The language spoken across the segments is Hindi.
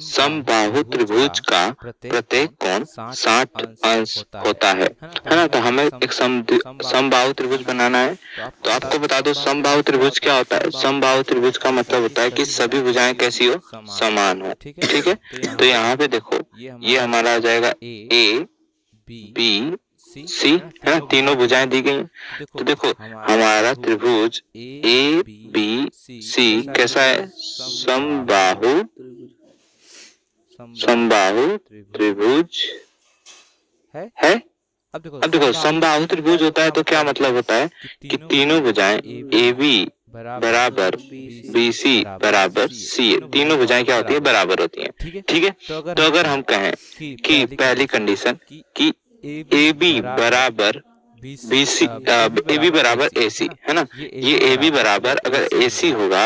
समबाहु त्रिभुज का प्रत्येक कोण 60 अंश होता है ना। तो हमें एक समबाहु त्रिभुज बनाना है। तो आपको बता दो समबाहु त्रिभुज क्या होता है। समबाहु त्रिभुज का मतलब होता है कि सभी भुजाएं कैसी हो, समान हो। ठीक है, तो यहाँ पे देखो ये हमारा आ जाएगा ए बी सी, है ना, तीनों भुजाएं दी गई हैं। तो देखो हमारा त्रिभुज ए बी सी कैसा है, समबाहु समबाहु त्रिभुज है। अब देखो समबाहु त्रिभुज होता है तो क्या मतलब होता है कि तीनों भुजाएं ए बी बराबर बी सी बराबर सी, तीनों भुजाएं क्या होती है, बराबर होती हैं। ठीक है, तो अगर हम कहें कि पहली कंडीशन कि ए बी बराबर बी सी, ए बी बराबर ए सी, है ना, ये ए बी बराबर अगर ए सी होगा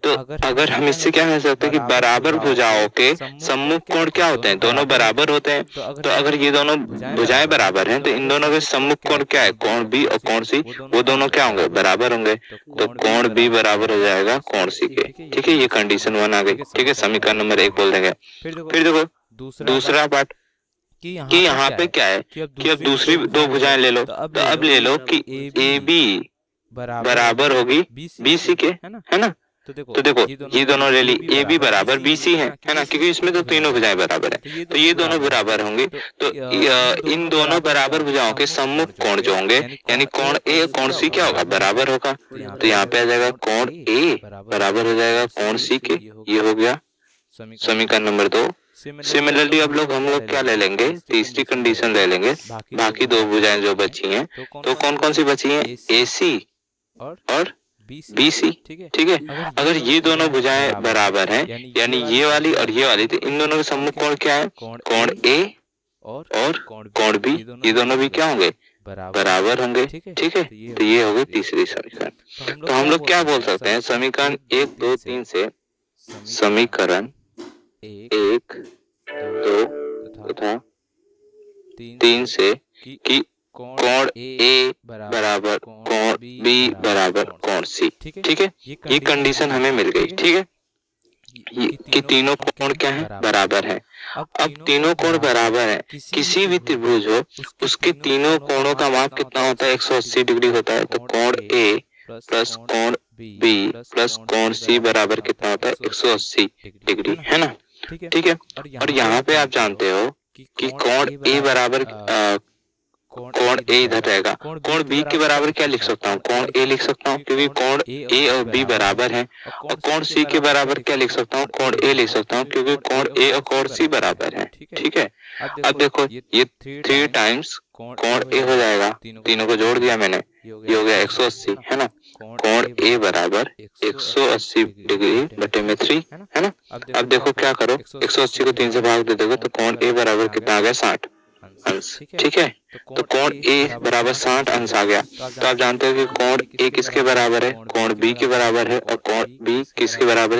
तो अगर हम इससे क्या कह सकते हैं कि बराबर भुजाओं के सम्मुख कोण क्या होते हैं, दोनों बराबर होते हैं। तो अगर ये दोनों भुजाएं बराबर हैं तो इन दोनों के सम्मुख कोण क्या है, कोण बी और कोण सी, वो दोनों क्या होंगे, बराबर होंगे। तो कोण बी बराबर हो जाएगा कोण सी के। ठीक है, ये कंडीशन 1 आ गई। ठीक है, समीकरण नंबर 1 बोल देंगे। फिर देखो दूसरा पार्ट कि यहाँ पे क्या है कि अब दूसरी दो भुजाएं ले लो। तो अब ले लो कि ए बी बराबर होगी बी सी के, है ना। तो देखो ये दोनों ले ली, ए बी बराबर बी सी है ना, क्योंकि इसमें तो तीनों भुजाएं बराबर है। तो ये दोनों बराबर होंगी। तो इन दोनों बराबर भुजाओं के सम्मुख कोण जो होंगे यानी कोण ए कोण सी क्या होगा, बराबर होगा। तो यहाँ पे आ जाएगा कोण ए बराबर हो जाएगा कोण सी के। ये हो गया समीकरण नंबर 2। सिमिलरली अब हम लोग क्या ले लेंगे, तीसरी कंडीशन ले लेंगे। बाकी दो भुजाएं जो बची हैं तो कौन कौन सी बची हैं, ए सी और बी सी। ठीक है, अगर ये दोनों भुजाएं बराबर हैं यानी ये वाली और ये वाली, तो इन दोनों के सम्मुख कोण क्या है, कोण ए और कोण बी, ये दोनों भी क्या होंगे, बराबर होंगे। ठीक है, तो ये हो गई तीसरी समीकरण। तो हम लोग क्या बोल सकते हैं, समीकरण 1 2 3 से समीकरण 1 2 तथा 3 से कि कोण ए बराबर कोण बी बराबर कोण सी। ठीक है, ये कंडीशन हमें मिल गई। ठीक है, कि तीनों कोण क्या है, बराबर है। अब तीनों कोण बराबर है, किसी भी त्रिभुज हो उसके तीनों कोणों का माप कितना होता है, 180 डिग्री होता है। तो कोण ए प्लस कोण बी प्लस कोण सी बराबर कितना होता है, 180 डिग्री, है ना। ठीक है, और यहाँ पे आप जानते हो कि कोण ए बराबर कोण ए इधर रहेगा, कोण बी के बराबर क्या लिख सकता हूँ, कोण ए लिख सकता हूँ, क्योंकि कोण ए और बी बराबर है। और कोण सी के बराबर क्या लिख सकता हूँ, कोण ए लिख सकता हूँ, क्योंकि कोण ए और कोण सी बराबर है। ठीक है, अब देखो ये 3 टाइम्स कोण ए हो जाएगा, तीनों को जोड़ दिया मैंने, ये हो गया 180, है ना। कोण ए बराबर 180 डिग्री बटे में 3, है ना। अब देखो क्या करो, 180 को 3 से भाग दे दोगे तो कोण ए बराबर कितना आ गया, 60 अंश। ठीक है, तो कोण ए बराबर 60 अंश आ गया। तो आप जानते हो कि कोण ए किसके बराबर है, कोण बी के बराबर है, और कोण बी किसके बराबर है,